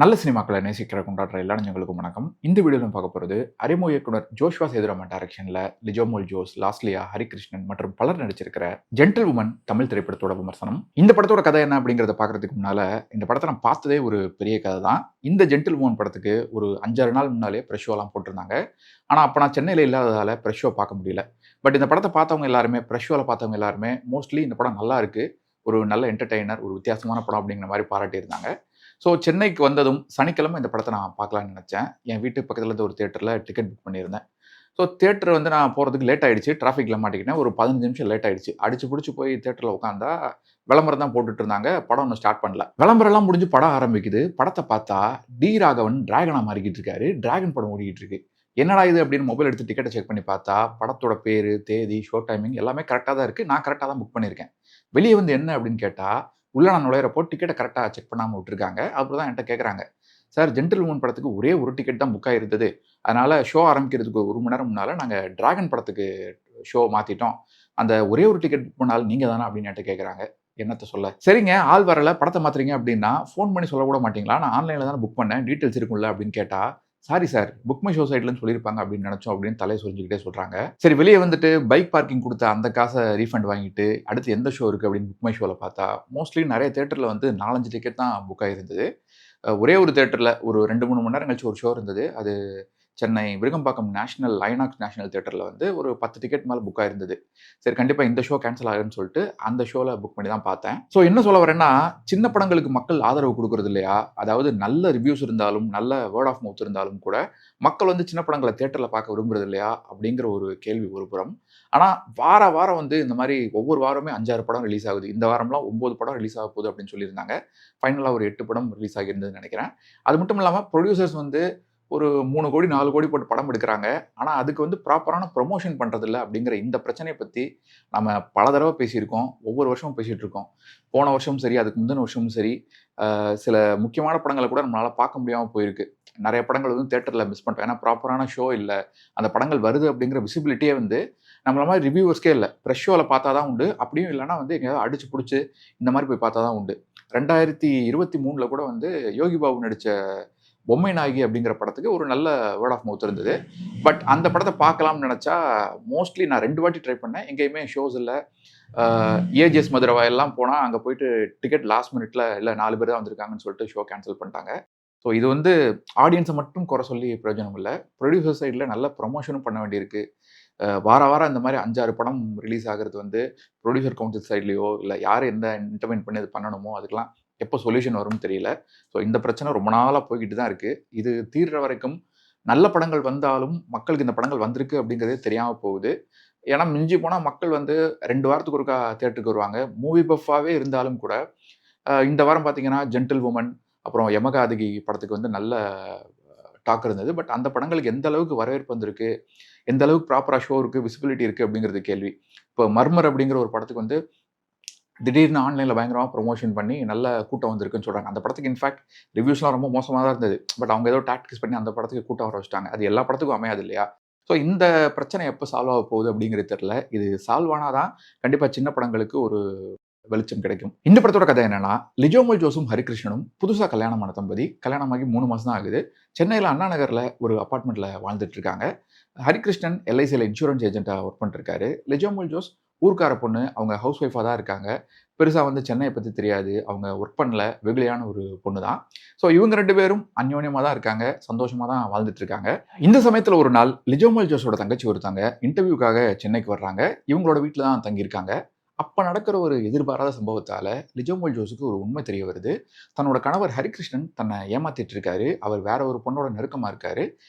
நல்ல சினிமாக்களை நேசிக்கிற கொண்டாடுற எல்லா நெஞ்சங்களுக்கும் வணக்கம். இந்த வீடியோவில் பார்க்க போகிறது அறிமுக இயக்குனர் ஜோஷ்வா சேதுராமன் டைரக்ஷனில் லிஜோமோல் ஜோஸ், லாஸ்லியா, ஹரிகிருஷ்ணன் மற்றும் பலர் நடிச்சிருக்கிற ஜென்டில் உமன் தமிழ் திரைப்படத்தோட விமர்சனம். இந்த படத்தோட கதை என்ன அப்படிங்கிறத பார்க்கறதுக்கு முன்னால இந்த படத்தை நான் பார்த்ததே ஒரு பெரிய கதை தான். இந்த ஜென்டில் உமன் படத்துக்கு ஒரு 5-6 நாள் முன்னாலே ப்ரெஷ் ஷோலாம் போட்டிருந்தாங்க. ஆனால் அப்போ நான் சென்னையில் இல்லாததால் ப்ரெஷ் ஷோ பார்க்க முடியல. பட் இந்த படத்தை பார்த்தவங்க எல்லாருமே, ப்ரெஷ் ஷோவில் பார்த்தவங்க எல்லாருமே மோஸ்ட்லி இந்த படம் நல்லா இருக்கு, ஒரு நல்ல என்டர்டெய்னர், ஒரு வித்தியாசமான படம் அப்படிங்கிற மாதிரி பாராட்டியிருந்தாங்க. ஸோ சென்னைக்கு வந்ததும் சனிக்கிழமை இந்த படத்தை நான் பார்க்கலான்னு நினச்சேன். என் வீட்டு பக்கத்தில் இருந்த ஒரு தியேட்டரில் டிக்கெட் புக் பண்ணியிருந்தேன். ஸோ தியேட்டர் வந்து நான் போகிறதுக்கு லேட் ஆகிடுச்சு, டிராஃபிக்கில் மாட்டிக்கிட்டேன். ஒரு 15 நிமிஷம் லேட் ஆகிடுச்சு. அடிச்சு பிடிச்சி போய் தியேட்டரில் உட்காந்தா விளம்பரம் தான் போட்டுட்டு இருந்தாங்க. படம் ஒன்றும் ஸ்டார்ட் பண்ணல. விளம்பரம்லாம் முடிஞ்சு படம் ஆரம்பிக்குது. படத்தை பார்த்தா டி ராகவன் டிராகனாக மாறிக்கிட்டு இருக்காரு. டிராகன் படம் ஓடிக்கிட்டு இருக்கு. என்னடா இது அப்படின்னு மொபைல் எடுத்து டிக்கெட்டை செக் பண்ணி பார்த்தா படத்தோட பேர், தேதி, ஷோ டைமிங் எல்லாமே கரெக்டாக தான் இருக்குது. நான் கரெக்டாக தான் புக் பண்ணியிருக்கேன். வெளியே வந்து என்ன அப்படின்னு கேட்டால், உள்ளே நான் நுழையிறப்போ டிக்கெட்டை கரெக்டாக செக் பண்ணாமல் விட்டுருக்காங்க. அப்புறம் தான் என்கிட்ட கேட்குறாங்க, சார் ஜென்டில் உமன் படத்துக்கு ஒரே ஒரு டிக்கெட் தான் புக் ஆகிருந்தது, அதனால் ஷோ ஆரம்பிக்கிறதுக்கு 1 மணி நேரம் முன்னால் நாங்கள் டிராகன் படத்துக்கு ஷோ மாற்றிட்டோம், அந்த ஒரே ஒரு டிக்கெட் புக் பண்ணாலும் நீங்கள் தானே அப்படின்னு என்கிட்ட கேட்குறாங்க. என்னத்தை சொல்ல, சரிங்க ஆள் வரல படத்தை மாற்றுறீங்க அப்படின்னா ஃபோன் பண்ணி சொல்ல கூட மாட்டீங்களா, நான் ஆன்லைனில் தானே புக் பண்ணேன், டீட்டெயில்ஸ் இருக்கும்ல அப்படின்னு கேட்டால், sorry sir book my show சைட்லன்னு சொல்லியிருப்பாங்க அப்படின்னு நினச்சோம் அப்படின்னு தலையை சொரிஞ்சுக்கிட்டே சொல்கிறாங்க. சரி வெளியே வந்துட்டு பைக் பார்க்கிங் கொடுத்த அந்த காசை ரீஃபண்ட் வாங்கிட்டு அடுத்து எந்த ஷோ இருக்குது அப்படின்னு புக் மை ஷோவில் பார்த்தா மோஸ்ட்லி நிறைய தேட்டரில் வந்து 4-5 டிக்கெட் தான் புக் ஆகிருந்தது. ஒரே ஒரு தேட்டரில் ஒரு 2-3 மணி நேரம் கழிச்சு ஒரு ஷோ இருந்தது. அது Chennai Virugambakkam national INOX national தேட்டரில் வந்து ஒரு 10 டிக்கெட் மேலே புக் ஆயிருந்தது. சரி கண்டிப்பாக இந்த ஷோ கேன்சல் ஆகுதுன்னு சொல்லிட்டு அந்த ஷோவில் புக் பண்ணி தான் பார்த்தேன். ஸோ என்ன சொல்ல வரேன்னா, சின்ன படங்களுக்கு மக்கள் ஆதரவு கொடுக்குறது இல்லையா, அதாவது நல்ல ரிவ்யூஸ் இருந்தாலும் நல்ல வேர்ட் ஆஃப் மவுத் இருந்தாலும் கூட மக்கள் வந்து சின்ன படங்களை தேட்டரில் பார்க்க விரும்புறது இல்லையா அப்படிங்கிற ஒரு கேள்வி ஒரு புறம். ஆனால் வாரம் வந்து இந்த மாதிரி ஒவ்வொரு வாரமே 5-6 படம் ரிலீஸ் ஆகுது. இந்த வாரம்லாம் 9 படம் ரிலீஸ் ஆக போகுது அப்படின்னு சொல்லியிருந்தாங்க. ஃபைனலாக ஒரு 8 படம் ரிலீஸ் ஆகியிருந்ததுன்னு நினைக்கிறேன். அது மட்டும் இல்லாமல் ப்ரொடியூசர்ஸ் வந்து ஒரு 3 கோடி 4 கோடி போட்டு படம் எடுக்கிறாங்க. ஆனால் அதுக்கு வந்து ப்ராப்பரான ப்ரொமோஷன் பண்ணுறதில்ல அப்படிங்கிற இந்த பிரச்சனையை பற்றி நம்ம பல தடவை பேசியிருக்கோம். ஒவ்வொரு வருஷமும் பேசிகிட்டு இருக்கோம். போன வருஷமும் சரி, அதுக்கு முந்தின வருஷமும் சரி, சில முக்கியமான படங்களை கூட நம்மளால் பார்க்க முடியாமல் போயிருக்கு. நிறைய படங்கள் வந்து தேட்டரில் மிஸ் பண்ணிட்டோம். ஏன்னா ப்ராப்பரான ஷோ இல்லை, அந்த படங்கள் வருது அப்படிங்கிற விசிபிலிட்டியே வந்து நம்மள மாதிரி ரிவ்யூவர்ஸ்க்கே இல்லை. ப்ரெஷ் ஷோவில் பார்த்தா தான் உண்டு. அப்படியும் இல்லைனா வந்து எங்கேயாவது அடிச்சு பிடிச்சி இந்த மாதிரி போய் பார்த்தா தான் உண்டு. 2023 கூட வந்து யோகி பாபு நடித்த பொம்மை நாயகி அப்படிங்கிற படத்துக்கு ஒரு நல்ல வேர்ட் ஆஃப் மவுத் இருந்தது. பட் அந்த படத்தை பார்க்கலாம்னு நினச்சா மோஸ்ட்லி நான் 2 வாட்டி ட்ரை பண்ணேன். எங்கேயுமே ஷோஸ் இல்லை. ஏஜிஎஸ் மதுரவா எல்லாம் போனால் அங்கே போயிட்டு டிக்கெட் லாஸ்ட் மினிட்ல இல்லை 4 பேர் தான் வந்திருக்காங்கன்னு சொல்லிட்டு ஷோ கேன்சல் பண்ணிட்டாங்க. ஸோ இது வந்து ஆடியன்ஸை மட்டும் குறை சொல்லி பிரயோஜனம் இல்லை. ப்ரொடியூசர் சைடில் நல்ல ப்ரொமோஷனும் பண்ண வேண்டியிருக்கு. வாரம் இந்த மாதிரி 5-6 படம் ரிலீஸ் ஆகிறது வந்து ப்ரொடியூசர் கவுன்சில் சைட்லேயோ இல்லை யார் எந்த இன்டர்வென்ட் பண்ணி அது பண்ணணுமோ அதுக்கெலாம் எப்போ சொல்யூஷன் வரும்னு தெரியல. ஸோ இந்த பிரச்சனை ரொம்ப நாளாக போய்கிட்டு தான் இருக்குது. இது தீர்ற வரைக்கும் நல்ல படங்கள் வந்தாலும் மக்களுக்கு இந்த படங்கள் வந்திருக்கு அப்படிங்கிறதே தெரியாமல் போகுது. ஏன்னா மிஞ்சி போனால் மக்கள் வந்து 2 வாரத்துக்கு ஒருக்கா தியேட்டருக்கு வருவாங்க. மூவி பஃபாகவே இருந்தாலும் கூட இந்த வாரம் பார்த்தீங்கன்னா ஜென்டில் உமன் அப்புறம் யமகாதகி படத்துக்கு வந்து நல்ல டாக் இருந்தது. பட் அந்த படங்களுக்கு எந்த அளவுக்கு வரவேற்பு வந்திருக்கு, எந்த அளவுக்கு ப்ராப்பராக ஷோ இருக்குது, விசிபிலிட்டி இருக்குது அப்படிங்கிறது கேள்வி. இப்போ மர்மர் அப்படிங்கிற ஒரு படத்துக்கு வந்து திடீர்னு ஆன்லைனில் பயங்கரமாக ப்ரொமோஷன் பண்ணி நல்ல கூட்டம் வந்திருக்குன்னு சொல்கிறாங்க. அந்த படத்துக்கு இன்ஃபேக்ட் ரிவ்யூஸ்லாம் ரொம்ப மோசமாக தான் இருந்தது. பட் அவங்க ஏதோ டாக்டிக்ஸ் பண்ணி அந்த படத்துக்கு கூட்டம் வர வச்சுட்டாங்க. அது எல்லா படத்துக்கும் அமையாது இல்லையா? ஸோ இந்த பிரச்சனை எப்போ சால்வ் ஆக போகுது அப்படிங்கிறது தெரியல. இது சால்வ் ஆனால் தான் கண்டிப்பாக சின்ன படங்களுக்கு ஒரு வெளிச்சம் கிடைக்கும். இந்த படத்தோட கதை என்னன்னா, லிஜோமோல் ஜோஸும் ஹரிகிருஷ்ணனும் புதுசாக கல்யாணமான தம்பதி. கல்யாணமாகி 3 மாதம் தான் ஆகுது. சென்னையில் அண்ணா நகரில் ஒரு அப்பார்ட்மெண்ட்டில் வாழ்ந்துட்டு இருக்காங்க. ஹரிகிருஷ்ணன் எல்ஐசியில் இன்சூரன்ஸ் ஏஜென்ட்டாக ஒர்க் பண்ணிருக்காரு. லிஜோமோல் ஜோஸ் ஊர்க்கார பொண்ணு, அவங்க ஹவுஸ் ஒய்ஃபாக தான் இருக்காங்க. பெருசாக வந்து சென்னையை பற்றி தெரியாது, அவங்க ஒர்க் பண்ணல, வெகுளியான ஒரு பொண்ணு தான். ஸோ இவங்க 2 பேரும் அந்யோன்யமாக தான் இருக்காங்க, சந்தோஷமாக தான் வாழ்ந்துட்டு இருக்காங்க. இந்த சமயத்தில் ஒரு நாள் லிஜோமோல் ஜோஸோட தங்கச்சி ஒருத்தாங்க இன்டர்வியூக்காக சென்னைக்கு வர்றாங்க. இவங்களோட வீட்டில் தான் தங்கியிருக்காங்க. அப்போ நடக்கிற ஒரு எதிர்பாராத சம்பவத்தால் லிஜோமோல் ஜோஸுக்கு ஒரு உண்மை தெரிய வருது. தன்னோட கணவர் ஹரிகிருஷ்ணன் தன்னை ஏமாத்திட்டு இருக்காரு, அவர் வேற ஒரு பொண்ணோட நெருக்கமாக இருக்காரு,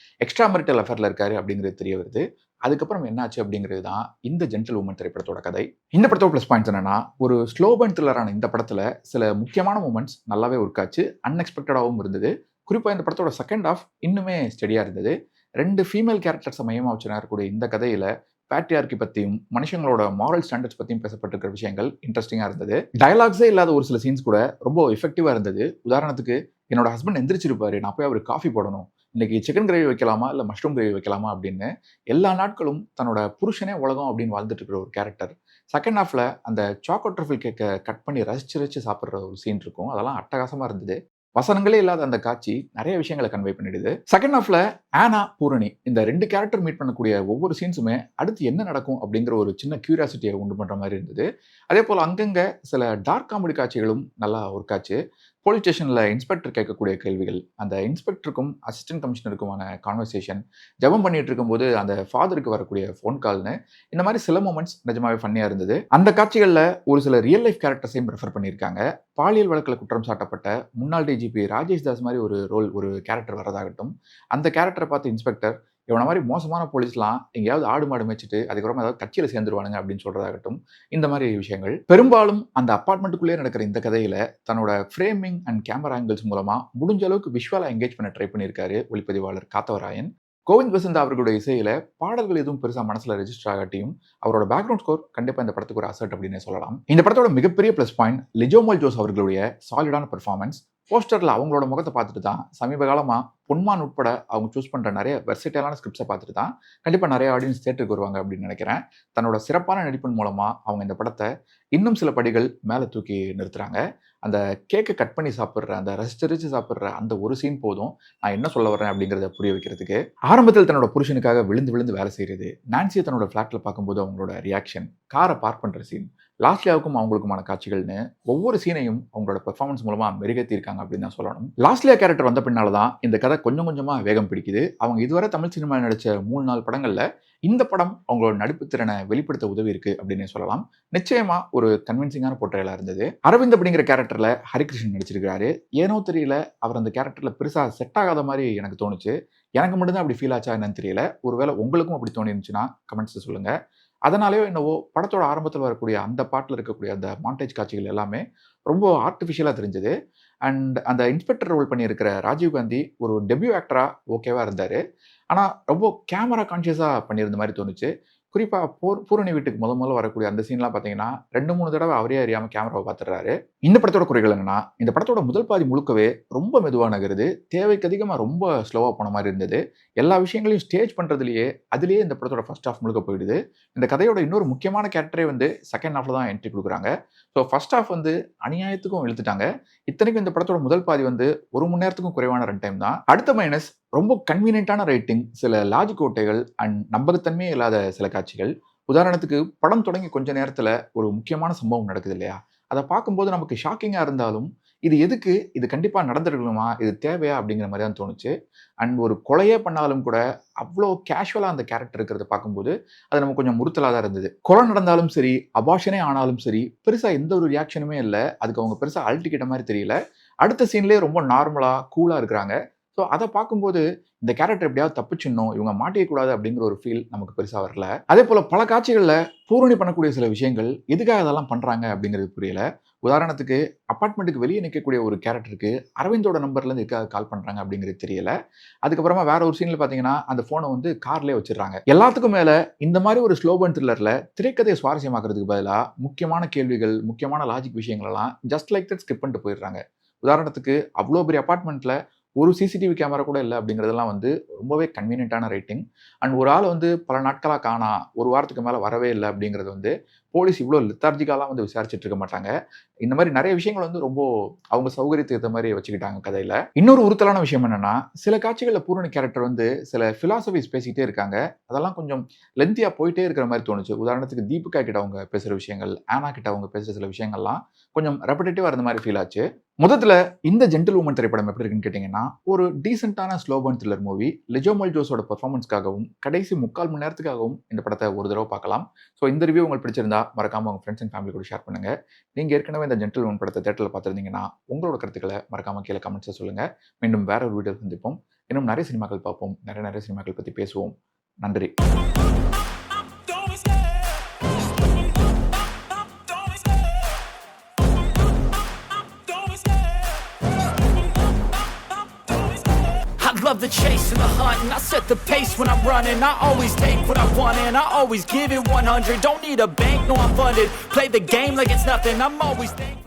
எக்ஸ்ட்ரா மெரிட்டல் அஃபேரில் இருக்காரு அப்படிங்கிறது தெரிய வருது. அதுக்கப்புறம் என்னாச்சு அப்படிங்கிறது தான் இந்த ஜென்டில் உமன் திரைப்படத்தோட கதை. இந்த படத்தோட ப்ளஸ் பாயிண்ட்ஸ் என்னன்னா, ஒரு ஸ்லோ பர்ன் த்ரில்லரான இந்த படத்தில் சில முக்கியமான மூமெண்ட்ஸ் நல்லாவே ஒர்க் ஆச்சு, அன்எக்ஸ்பெக்டடாகவும் இருந்தது. குறிப்பாக இந்த படத்தோட செகண்ட் ஹாஃப் இன்னுமே ஸ்டெடியாக இருந்தது. 2 ஃபீமேல் கேரக்டர்ஸை மையமாக வச்சு நடக்கக்கூடிய இந்த கதையில் பேட்ரியார்கி பற்றியும் மனுஷங்களோட மாரல் ஸ்டாண்டர்ட்ஸ் பற்றியும் பேசப்பட்டிருக்கிற விஷயங்கள் இன்ட்ரெஸ்டிங்காக இருந்தது. டயலாக்ஸே இல்லாத ஒரு சில சீன்ஸ் கூட ரொம்ப எஃபெக்டிவாக இருந்தது. உதாரணத்துக்கு, என்னோட ஹஸ்பண்ட் எந்திரிச்சிருப்பாரு, நான் போய் அவருக்கு காஃபி போடணும், இன்னைக்கு சிக்கன் கிரேவி வைக்கலாமா இல்லை மஷ்ரூம் கிரேவி வைக்கலாமா அப்படின்னு எல்லா நாட்களும் தன்னோட புருஷனே உலகம் அப்படின்னு வாழ்ந்துட்டு இருக்கிற ஒரு கேரக்டர். செகண்ட் ஹாஃபில் அந்த சாக்கோ ட்ரஃபிள் கேக்கை கட் பண்ணி ரசிச்சு சாப்பிட்ற ஒரு சீன் இருக்கும். அதெல்லாம் அட்டகாசமாக இருந்தது. வசனங்களே இல்லாத அந்த காட்சி நிறைய விஷயங்களை கன்வே பண்ணிடுது. செகண்ட் ஹாஃப்ல ஆனா, பூரணி இந்த 2 கேரக்டர் மீட் பண்ணக்கூடிய ஒவ்வொரு சீன்ஸுமே அடுத்து என்ன நடக்கும் அப்படிங்கிற ஒரு சின்ன கியூரியாசிட்டியை உண்டு பண்ற மாதிரி இருந்தது. அதே போல அங்கங்க சில டார்க் காமெடி காட்சிகளும் நல்லா ஒர்க் ஆச்சு. போலீஸ் ஸ்டேஷன்ல இன்ஸ்பெக்டர் கேட்கக்கூடிய கேள்விகள், அந்த இன்ஸ்பெக்டருக்கும் அசிஸ்டன்ட் கமிஷனருக்குமான கான்வர்சேஷன், ஜெபம் பண்ணிட்டு இருக்கும்போது அந்த ஃபாதருக்கு வரக்கூடிய ஃபோன் கால்னு இந்த மாதிரி சில மொமெண்ட்ஸ் நிஜமாவே ஃபன்னியா இருந்தது. அந்த காட்சிகள்ல ஒரு சில ரியல் லைஃப் கேரக்டர்ஸையும் ரெஃபர் பண்ணியிருக்காங்க. பாலியல் வழக்கில் குற்றம் சாட்டப்பட்ட முன்னாள் டிஜிபி ராஜேஷ் தாஸ் மாதிரி ஒரு கேரக்டர் வரதாகட்டும், அந்த கேரக்டரை பார்த்து இன்ஸ்பெக்டர் இவன மாதிரி மோசமான போலீஸ்லாம் எங்கேயாவது ஆடு மாடு மேய்ச்சிட்டு அதுக்கப்புறமா ஏதாவது கட்சியில் சேர்ந்துருவானுங்க அப்படின்னு சொல்றதாகட்டும், இந்த மாதிரி விஷயங்கள் பெரும்பாலும் அந்த அப்பார்ட்மெண்ட்டுக்குள்ளேயே நடக்கிற இந்த கதையில தன்னோட ஃப்ரேமிங் அண்ட் கேமரா ஆங்கிள்ஸ் மூலமா முடிஞ்ச அளவுக்கு விஷுவலா என்கேஜ் பண்ண ட்ரை பண்ணியிருக்காரு ஒளிப்பதிவாளர் காத்தவராயன். கோவிந்த் வசந்த் அவர்களுடைய இசையில பாடல்கள் எதுவும் பெருசா மனசுல ரெஜிஸ்டர் ஆகாட்டியும் அவரோட பேக்ரவுண்ட் ஸ்கோர் கண்டிப்பா இந்த படத்துக்கு ஒரு அசர்ட் அப்படின்னு சொல்லலாம். இந்த படத்தோட மிகப்பெரிய பிளஸ் பாயிண்ட் லிஜோமல் ஜோஸ் அவர்களுடைய சாலிடான பெர்ஃபார்மன்ஸ். போஸ்டர்ல அவங்களோட முகத்தை பார்த்துட்டு தான் சமீப காலமா பொன்மான் உட்பட அவங்க சூஸ் பண்ற நிறைய வெர்சிட்டலான ஸ்கிரிப்ட்ஸை பார்த்துட்டு தான் கண்டிப்பா நிறைய ஆடியன்ஸ் தியேட்டருக்கு வருவாங்க அப்படின்னு நினைக்கிறேன். தன்னோட சிறப்பான நடிப்பின் மூலமா அவங்க இந்த படத்தை இன்னும் சில படிகள் மேலே தூக்கி நிறுத்துறாங்க. அந்த கேக்கை கட் பண்ணி சாப்பிட்ற, அந்த ரசிச்சு சாப்பிட்ற அந்த ஒரு சீன் போதும் நான் என்ன சொல்ல வரேன் அப்படிங்கிறத புரிய வைக்கிறதுக்கு. ஆரம்பத்தில் தன்னோட புருஷனுக்காக விழுந்து விழுந்து வேலை செய்யறது, நான்சியை தன்னோட ஃபிளாட்ல பார்க்கும்போது அவங்களோட ரியாக்ஷன், காரை பார்க் பண்ற சீன், லாஸ்லியாவுக்கும் அவங்களுக்குமான காட்சிகள்னு ஒவ்வொரு சீனையும் அவங்களோட பெர்ஃபார்மன்ஸ் மூலமா மெருகேற்றிருக்காங்க அப்படின்னு தான் சொல்லணும். லாஸ்லியா கேரக்டர் வந்த பின்னால தான் இந்த கதை கொஞ்சம் கொஞ்சமா வேகம் பிடிக்குது. அவங்க இதுவரை தமிழ் சினிமாவில் நடிச்ச 3-4 படங்கள்ல இந்த படம் அவங்களோட நடிப்பு திறனை வெளிப்படுத்த உதவி இருக்கு அப்படின்னு சொல்லலாம். நிச்சயமா ஒரு கன்வின்சிங்கான போர்ட்ரேலா இருந்தது. அரவிந்த் அப்படிங்கிற கேரக்டர்ல ஹரிகிருஷ்ணன் நடிச்சிருக்காரு. ஏனோ தெரியல, அவர் அந்த கேரக்டர்ல பெருசா செட் ஆகாத மாதிரி எனக்கு தோணுச்சு. எனக்கு மட்டும்தான் அப்படி ஃபீல் ஆச்சா என்னன்னு தெரியல. ஒருவேளை உங்களுக்கும் அப்படி தோணிருந்துச்சுன்னா கமெண்ட்ஸ் சொல்லுங்க. அதனாலேயோ என்னவோ படத்தோட ஆரம்பத்தில் வரக்கூடிய அந்த பாட்டில் இருக்கக்கூடிய அந்த மாண்டேஜ் காட்சிகள் எல்லாமே ரொம்ப ஆர்டிஃபிஷியலாக தெரிஞ்சது. அண்ட் அந்த இன்ஸ்பெக்டர் ரோல் பண்ணியிருக்கிற ராஜீவ் காந்தி ஒரு டெபியூ ஆக்டராக ஓகேவா இருந்தார். ஆனால் ரொம்ப கேமரா கான்ஷியஸாக பண்ணியிருந்த மாதிரி தோணுச்சு. குறிப்பாக பூரணி வீட்டுக்கு முதல்ல வரக்கூடிய அந்த சீன்லாம் பார்த்தீங்கன்னா 2-3 தடவை அவரே அறியாமல் கேமராவை பார்த்துடுறாரு. இந்த படத்தோட குறைகள் என்னன்னா, இந்த படத்தோட முதல் பாதி முழுக்கவே ரொம்ப மெதுவாக நகருது. தேவைக்கு அதிகமாக ரொம்ப ஸ்லோவாக போன மாதிரி இருந்தது. எல்லா விஷயங்களையும் ஸ்டேஜ் பண்ணுறதுலேயே அதுலேயே இந்த படத்தோட ஃபர்ஸ்ட் ஹாஃப் முழுக்க போயிடுது. இந்த கதையோட இன்னொரு முக்கியமான கேரக்டரே செகண்ட் ஹாஃப்ல தான் என்ட்ரி கொடுக்குறாங்க. ஸோ ஃபர்ஸ்ட் ஹாஃப் அநியாயத்துக்கும் இழுத்துட்டாங்க. இத்தனைக்கும் இந்த படத்தோட முதல் பாதி 1 மணி நேரத்துக்கும் குறைவான ரன் டைம் தான். அடுத்த மைனஸ் ரொம்ப கன்வீனியன்ட்டான ரைட்டிங், சில லாஜிக் ஓட்டைகள் அண்ட் நம்பகத்தன்மையே இல்லாத சில காட்சிகள். உதாரணத்துக்கு படம் தொடங்கி கொஞ்ச நேரத்தில் ஒரு முக்கியமான சம்பவம் நடக்குது இல்லையா, அதை பார்க்கும்போது நமக்கு ஷாக்கிங்காக இருந்தாலும் இது எதுக்கு, இது கண்டிப்பாக நடந்துருக்கணுமா, இது தேவையா அப்படிங்கிற மாதிரி தான் தோணுச்சு. அண்ட் ஒரு கொலையே பண்ணாலும் கூட அவ்வளோ கேஷுவலாக அந்த கேரக்டர் இருக்கிறத பார்க்கும்போது அது நமக்கு கொஞ்சம் முறுத்தலாக தான் இருந்தது. கொலை நடந்தாலும் சரி, அபாஷனே ஆனாலும் சரி, பெருசாக எந்த ஒரு ரியாக்ஷனுமே இல்லை. அதுக்கு அவங்க பெருசாக அழட்டிக்கிட்ட மாதிரி தெரியல. அடுத்த சீன்லேயே ரொம்ப நார்மலாக கூலாக இருக்கிறாங்க. ஸோ அதை பார்க்கும்போது இந்த கேரக்டர் எப்படியாவது தப்பிச்சிடணும், இவங்க மாட்டிக்கக்கூடாது அப்படிங்கிற ஒரு ஃபீல் நமக்கு பெருசாக வரல. அதே போல் பல காட்சிகளில் பூரணி பண்ணக்கூடிய சில விஷயங்கள் எதுக்காக அதெல்லாம் பண்ணுறாங்க அப்படிங்கிறது புரியல. உதாரணத்துக்கு அப்பார்ட்மெண்ட்டுக்கு வெளியே நிற்கக்கூடிய ஒரு கேரக்டருக்கு அரவிந்தோட நம்பர்லேருந்து எதுக்காக கால் பண்ணுறாங்க அப்படிங்கிறது தெரியல. அதுக்கப்புறமா வேற ஒரு சீனில் பார்த்தீங்கன்னா அந்த ஃபோனை கார்லேயே வச்சிடறாங்க. எல்லாத்துக்கும் மேலே இந்த மாதிரி ஒரு ஸ்லோ பர்ன் த்ரில்லரில் திரைக்கதையை சுவாரஸ்யமாக்குறதுக்கு பதிலாக முக்கியமான கேள்விகள், முக்கியமான லாஜிக் விஷயங்களெல்லாம் ஜஸ்ட் லைக் தட் ஸ்கிப் பண்ணிட்டு போயிடுறாங்க. உதாரணத்துக்கு அவ்வளோ பெரிய அப்பார்ட்மெண்ட்டில் ஒரு சிசிடிவி கேமரா கூட இல்லை அப்படிங்கிறதெல்லாம் ரொம்பவே கன்வீனியன்ட்டான ரைட்டிங். அண்ட் ஒரு ஆள் பல நாட்களாக காணா, ஒரு வாரத்துக்கு மேலே வரவே இல்லை அப்படிங்கிறது போலீஸ் இவ்வளோ லித்தார்ஜிக்காலாம் விசாரிச்சுட்டு இருக்க மாட்டாங்க. இந்த மாதிரி நிறைய விஷயங்கள் ரொம்ப அவங்க சௌகரியத்துக்கு ஏற்ற மாதிரி வச்சுக்கிட்டாங்க கதையில். இன்னொரு உறுத்தலான விஷயம் என்னன்னா, சில காட்சிகளில் பூரணி கேரக்டர் சில ஃபிலாசபிஸ் பேசிக்கிட்டே இருக்காங்க. அதெல்லாம் கொஞ்சம் லென்த்தியாக போயிட்டே இருக்கிற மாதிரி தோணுச்சு. உதாரணத்துக்கு தீபிகா கிட்ட அவங்க பேசுகிற விஷயங்கள், ஆனா கிட்ட அவங்க பேசுகிற சில விஷயங்கள்லாம் கொஞ்சம் ரெப்படேட்டிவாக இருந்த மாதிரி ஃபீல் ஆச்சு. முதல்ல இந்த ஜென்டில் உமன் திரைப்படம் எப்படி இருக்குன்னு கேட்டிங்கன்னா, ஒரு டீசென்ட்டான slow burn thriller movie. Lijomol ஜோஸோட பெர்ஃபார்மன்ஸ்க்காகவும் கடைசி 3/4 மணி நேரத்துக்காகவும் இந்த படத்தை ஒரு தடவை பார்க்கலாம். ஸோ இந்த ரிவ்யூ உங்களுக்கு பிடிச்சிருந்தா மறக்காம உங்கள் ஃப்ரெண்ட்ஸ் அண்ட் ஃபேமிலி கூட ஷேர் பண்ணுங்க. நீங்கள் ஏற்கனவே இந்த ஜென்டில் உமன் படத்தை தேட்டரில் பார்த்துருந்தீங்கன்னா உங்களோட கருத்துக்களை மறக்காம கீழே கமெண்ட்ஸை சொல்லுங்கள். மீண்டும் வேற ஒரு வீடியோ சந்திப்போம். இன்னும் நிறைய சினிமாக்கள் பார்ப்போம், நிறைய சினிமாக்கள் பற்றி பேசுவோம். நன்றி. Love the chase and the hunt, and I set the pace when I'm running. I always take what I want and I always give it 100. Don't need a bank, no I'm funded. Play the game like it's nothing, I'm always thankful.